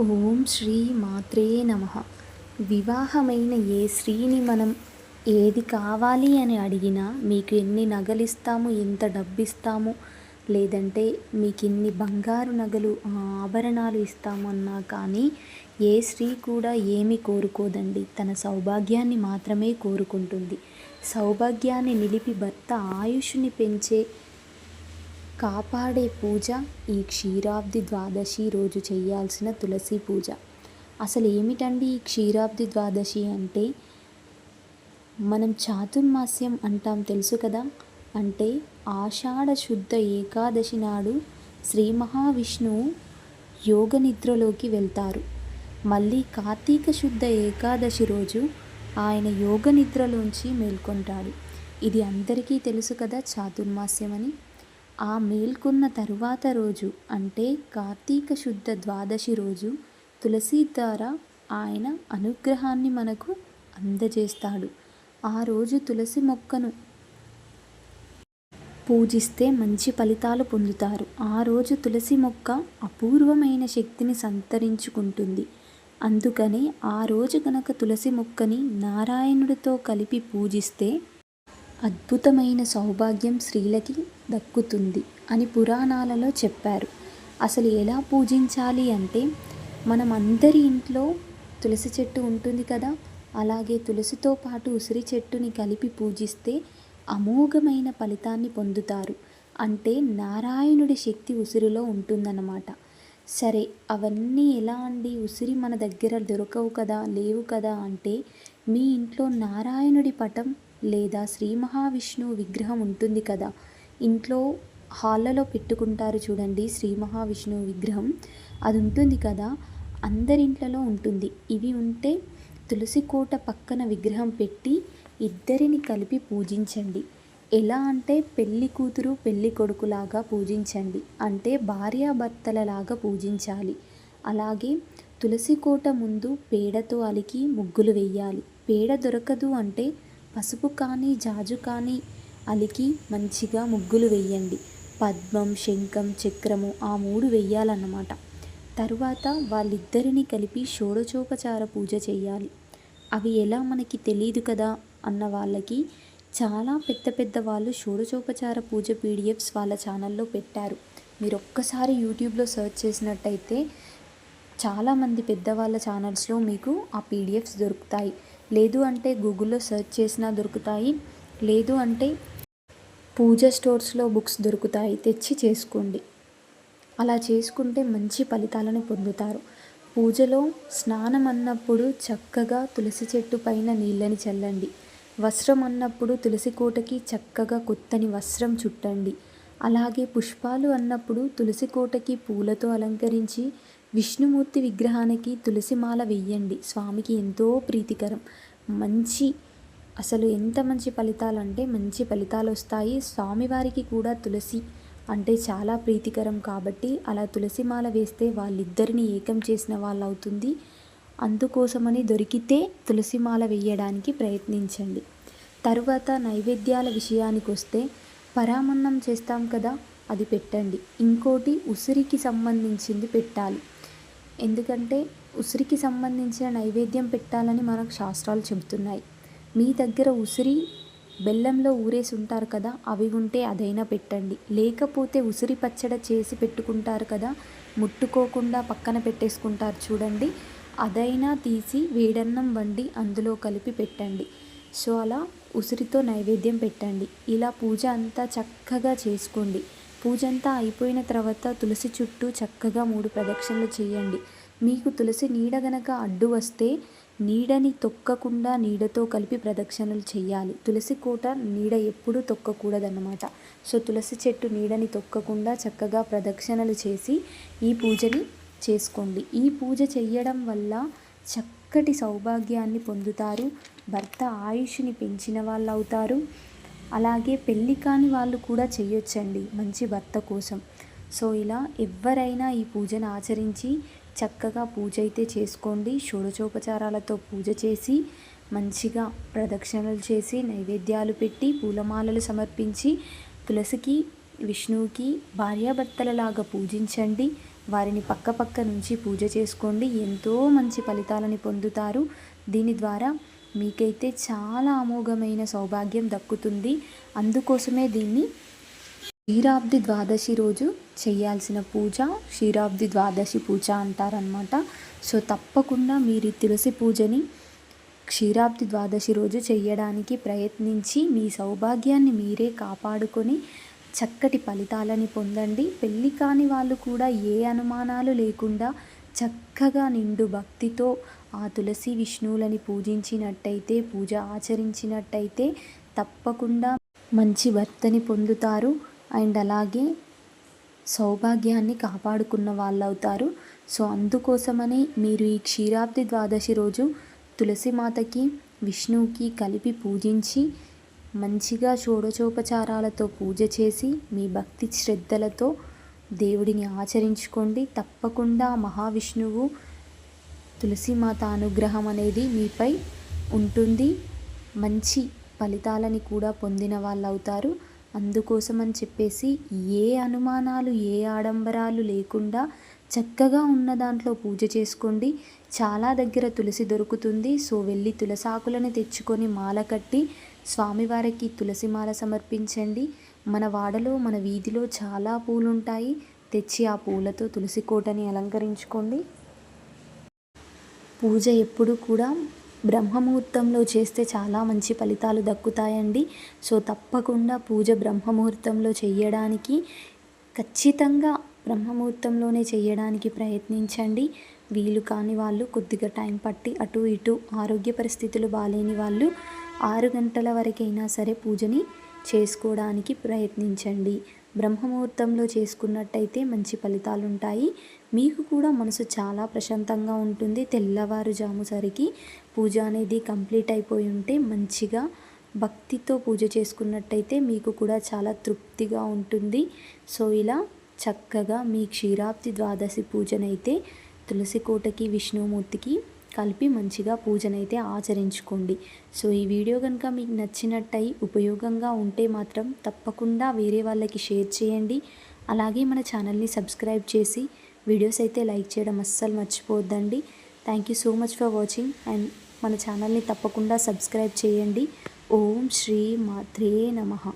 ఓం శ్రీ మాత్రే నమః. వివాహమైన ఏ స్త్రీని మనం ఏది కావాలి అని అడిగినా మీకు ఎన్ని నగలిస్తాము, ఎంత డబ్బిస్తాము, లేదంటే మీకు ఇన్ని బంగారు నగలు ఆభరణాలు ఇస్తామన్నా కానీ ఏ స్త్రీ కూడా ఏమీ కోరుకోదండి. తన సౌభాగ్యాన్ని మాత్రమే కోరుకుంటుంది. సౌభాగ్యాన్ని నిలిపి భర్త ఆయుష్ని పెంచే కాపాడే పూజ ఈ క్షీరాబ్ది ద్వాదశి రోజు చేయాల్సిన తులసి పూజ. అసలు ఏమిటండి ఈ క్షీరాబ్ది ద్వాదశి అంటే? మనం చాతుర్మాస్యం అంటాం, తెలుసు కదా. అంటే ఆషాఢ శుద్ధ ఏకాదశి నాడు శ్రీ మహావిష్ణువు యోగ నిద్రలోకి వెళ్తారు. మళ్ళీ కార్తీక శుద్ధ ఏకాదశి రోజు ఆయన యోగ నిద్రలోంచి మేల్కొంటాడు. ఇది అందరికీ తెలుసు కదా, చాతుర్మాస్యం అని. ఆ మేల్కొన్న తరువాత రోజు అంటే కార్తీక శుద్ధ ద్వాదశి రోజు తులసి ద్వారా ఆయన అనుగ్రహాన్ని మనకు అందజేస్తాడు. ఆ రోజు తులసి మొక్కను పూజిస్తే మంచి ఫలితాలు పొందుతారు. ఆ రోజు తులసి మొక్క అపూర్వమైన శక్తిని సంతరించుకుంటుంది. అందుకని ఆ రోజు కనుక తులసి మొక్కని నారాయణుడితో కలిపి పూజిస్తే అద్భుతమైన సౌభాగ్యం స్త్రీలకి దక్కుతుంది అని పురాణాలలో చెప్పారు. అసలు ఎలా పూజించాలి అంటే, మనం అందరి ఇంట్లో తులసి చెట్టు ఉంటుంది కదా, అలాగే తులసితో పాటు ఉసిరి చెట్టుని కలిపి పూజిస్తే అమోఘమైన ఫలితాన్ని పొందుతారు. అంటే నారాయణుడి శక్తి ఉసిరిలో ఉంటుందన్నమాట. సరే, అవన్నీ ఎలా అండి? ఉసిరి మన దగ్గర దొరకవు కదా, లేవు కదా అంటే, మీ ఇంట్లో నారాయణుడి పటం లేదా శ్రీ మహావిష్ణువు విగ్రహం ఉంటుంది కదా, ఇంట్లో హాళ్ళలో పెట్టుకుంటారు చూడండి, శ్రీ మహావిష్ణువు విగ్రహం అది ఉంటుంది కదా, అందరింట్లలో ఉంటుంది. ఇవి ఉంటే తులసి కోట పక్కన విగ్రహం పెట్టి ఇద్దరిని కలిపి పూజించండి. ఎలా అంటే పెళ్ళి కూతురు పెళ్ళి కొడుకులాగా పూజించండి. అంటే భార్యాభర్తలలాగా పూజించాలి. అలాగే తులసి కోట ముందు పేడతో అలికి ముగ్గులు వేయాలి. పేడ దొరకదు అంటే పసుపు కానీ జాజు కానీ అలికి మంచిగా ముగ్గులు వేయండి. పద్మం, శంఖం, చక్రము ఆ 3 వేయాలన్నమాట. తరువాత వాళ్ళిద్దరిని కలిపి షోడచోపచార పూజ చేయాలి. అవి ఎలా మనకి తెలియదు కదా అన్న వాళ్ళకి చాలా పెద్ద పెద్ద వాళ్ళు షోడచోపచార పూజ పీడిఎఫ్స్ వాళ్ళ ఛానల్లో పెట్టారు. మీరు ఒక్కసారి యూట్యూబ్లో సెర్చ్ చేసినట్టయితే చాలామంది పెద్దవాళ్ళ ఛానల్స్లో మీకు ఆ పీడిఎఫ్స్ దొరుకుతాయి. లేదు అంటే గూగుల్లో సెర్చ్ చేసినా దొరుకుతాయి. లేదు అంటే పూజ స్టోర్స్లో బుక్స్ దొరుకుతాయి, తెచ్చి చేసుకోండి. అలా చేసుకుంటే మంచి ఫలితాలను పొందుతారు. పూజలో స్నానం అన్నప్పుడు చక్కగా తులసి చెట్టు పైన నీళ్ళని చల్లండి. వస్త్రం అన్నప్పుడు తులసి కోటకి చక్కగా కొత్తని వస్త్రం చుట్టండి. అలాగే పుష్పాలు అన్నప్పుడు తులసి కోటకి పూలతో అలంకరించి విష్ణుమూర్తి విగ్రహానికి తులసి మాల వెయ్యండి. స్వామికి ఎంతో ప్రీతికరం. అసలు ఎంత మంచి ఫలితాలు అంటే మంచి ఫలితాలు వస్తాయి. స్వామివారికి కూడా తులసి అంటే చాలా ప్రీతికరం కాబట్టి అలా తులసి మాల వేస్తే వాళ్ళిద్దరిని ఏకం చేసిన వాళ్ళు అవుతుంది. అందుకోసమని దొరికితే తులసి మాల వేయడానికి ప్రయత్నించండి. తరువాత నైవేద్యాల విషయానికి వస్తే పరామన్నం చేస్తాం కదా, అది పెట్టండి. ఇంకోటి ఉసిరికి సంబంధించింది పెట్టాలి. ఎందుకంటే ఉసిరికి సంబంధించిన నైవేద్యం పెట్టాలని మనకు శాస్త్రాలు చెబుతున్నాయి. మీ దగ్గర ఉసిరి బెల్లంలో ఊరేసి ఉంటారు కదా, అవి ఉంటే అదైనా పెట్టండి. లేకపోతే ఉసిరి పచ్చడి చేసి పెట్టుకుంటారు కదా, ముట్టుకోకుండా పక్కన పెట్టేసుకుంటారు చూడండి, అదైనా తీసి వేడన్నం వండి అందులో కలిపి పెట్టండి. సో అలా ఉసిరితో నైవేద్యం పెట్టండి. ఇలా పూజ అంతా చక్కగా చేసుకోండి. పూజ అంతా అయిపోయిన తర్వాత తులసి చుట్టూ చక్కగా 3 ప్రదక్షిణలు చేయండి. మీకు తులసి నీడ గనక అడ్డు వస్తే నీడని తొక్కకుండా నీడతో కలిపి ప్రదక్షిణలు చేయాలి. తులసి కోట నీడ ఎప్పుడూ తొక్కకూడదన్నమాట. సో తులసి చెట్టు నీడని తొక్కకుండా చక్కగా ప్రదక్షిణలు చేసి ఈ పూజని చేసుకోండి. ఈ పూజ చెయ్యడం వల్ల చక్కటి సౌభాగ్యాన్ని పొందుతారు. భర్త ఆయుష్ని పెంచిన వాళ్ళు అవుతారు. అలాగే పెళ్ళి కాని వాళ్ళు కూడా చేయొచ్చండి మంచి భర్త కోసం. సో ఇలా ఎవరైనా ఈ పూజను ఆచరించి చక్కగా పూజ అయితే చేసుకోండి. షోడచోపచారాలతో పూజ చేసి మంచిగా ప్రదక్షిణలు చేసి నైవేద్యాలు పెట్టి పూలమాలలు సమర్పించి తులసికి విష్ణువుకి భార్యాభర్తలలాగా పూజించండి. వారిని పక్క నుంచి పూజ చేసుకోండి. ఎంతో మంచి ఫలితాలని పొందుతారు. దీని ద్వారా మీకైతే చాలా అమోఘమైన సౌభాగ్యం దక్కుతుంది. అందుకోసమే దీన్ని క్షీరాబ్ది ద్వాదశి రోజు చేయాల్సిన పూజ క్షీరాబ్ది ద్వాదశి పూజ అంటారనమాట. సో తప్పకుండా మీరు తులసి పూజని క్షీరాబ్ది ద్వాదశి రోజు చేయడానికి ప్రయత్నించి మీ సౌభాగ్యాన్ని మీరే కాపాడుకొని చక్కటి ఫలితాలని పొందండి. పెళ్ళి కాని వాళ్ళు కూడా ఏ అనుమానాలు లేకుండా చక్కగా నిండు భక్తితో ఆ తులసి విష్ణువులని పూజించినట్టయితే, పూజ ఆచరించినట్టయితే తప్పకుండా మంచి భర్తని పొందుతారు. అండ్ అలాగే సౌభాగ్యాన్ని కాపాడుకున్న వాళ్ళు అవుతారు. సో అందుకోసమని మీరు ఈ క్షీరాబ్ది ద్వాదశి రోజు తులసి మాతకి విష్ణువుకి కలిపి పూజించి మంచిగా షోడశోపచారాలతో పూజ చేసి మీ భక్తి శ్రద్ధలతో దేవుడిని ఆచరించుకోండి. తప్పకుండా మహావిష్ణువు తులసిమాత అనుగ్రహం అనేది మీపై ఉంటుంది. మంచి ఫలితాలని కూడా పొందిన వాళ్ళు అవుతారు. అందుకోసమని చెప్పేసి ఏ అనుమానాలు ఏ ఆడంబరాలు లేకుండా చక్కగా ఉన్న దాంట్లో పూజ చేసుకోండి. చాలా దగ్గర తులసి దొరుకుతుంది. సో వెళ్ళి తులసాకులను తెచ్చుకొని మాల కట్టి స్వామివారికి తులసి మాల సమర్పించండి. మన వాడలో మన వీధిలో చాలా పూలు ఉంటాయి. తెచ్చి ఆ పూలతో తులసి కోటని అలంకరించుకోండి. పూజ ఎప్పుడు కూడా బ్రహ్మముహూర్తంలో చేస్తే చాలా మంచి ఫలితాలు దక్కుతాయండి. సో తప్పకుండా పూజ బ్రహ్మముహూర్తంలో చేయడానికి ఖచ్చితంగా బ్రహ్మముహూర్తంలోనే చేయడానికి ప్రయత్నించండి. వీలు కాని వాళ్ళు కొద్దిగా టైం పట్టి అటు ఇటు ఆరోగ్య పరిస్థితులు బాలేని వాళ్ళు 6 గంటల వరకైనా సరే పూజని చేసుకోవడానికి ప్రయత్నించండి. బ్రహ్మముహూర్తంలో చేసుకున్నట్టయితే మంచి ఫలితాలు ఉంటాయి. మీకు కూడా మనసు చాలా ప్రశాంతంగా ఉంటుంది. తెల్లవారుజాము సరికి పూజ అనేది కంప్లీట్ అయిపోయి ఉంటే మంచిగా భక్తితో పూజ చేసుకున్నట్టయితే మీకు కూడా చాలా తృప్తిగా ఉంటుంది. సో ఇలా చక్కగా మీ క్షీరాబ్ది ద్వాదశి పూజనైతే తులసి కోటకి విష్ణుమూర్తికి కలిపి మంచిగా పూజనైతే ఆచరించుకోండి. సో ఈ వీడియో కనుక మీకు నచ్చినట్టయి ఉపయోగంగా ఉంటే మాత్రం తప్పకుండా వేరే వాళ్ళకి షేర్ చేయండి. అలాగే మన ఛానల్ని సబ్స్క్రైబ్ చేసి వీడియోస్ అయితే లైక్ చేయడం అస్సలు మర్చిపోవద్దండి. Thank you so much for watching. And మన ఛానల్ని తప్పకుండా సబ్స్క్రైబ్ చేయండి. ఓం శ్రీ మాత్రే నమః.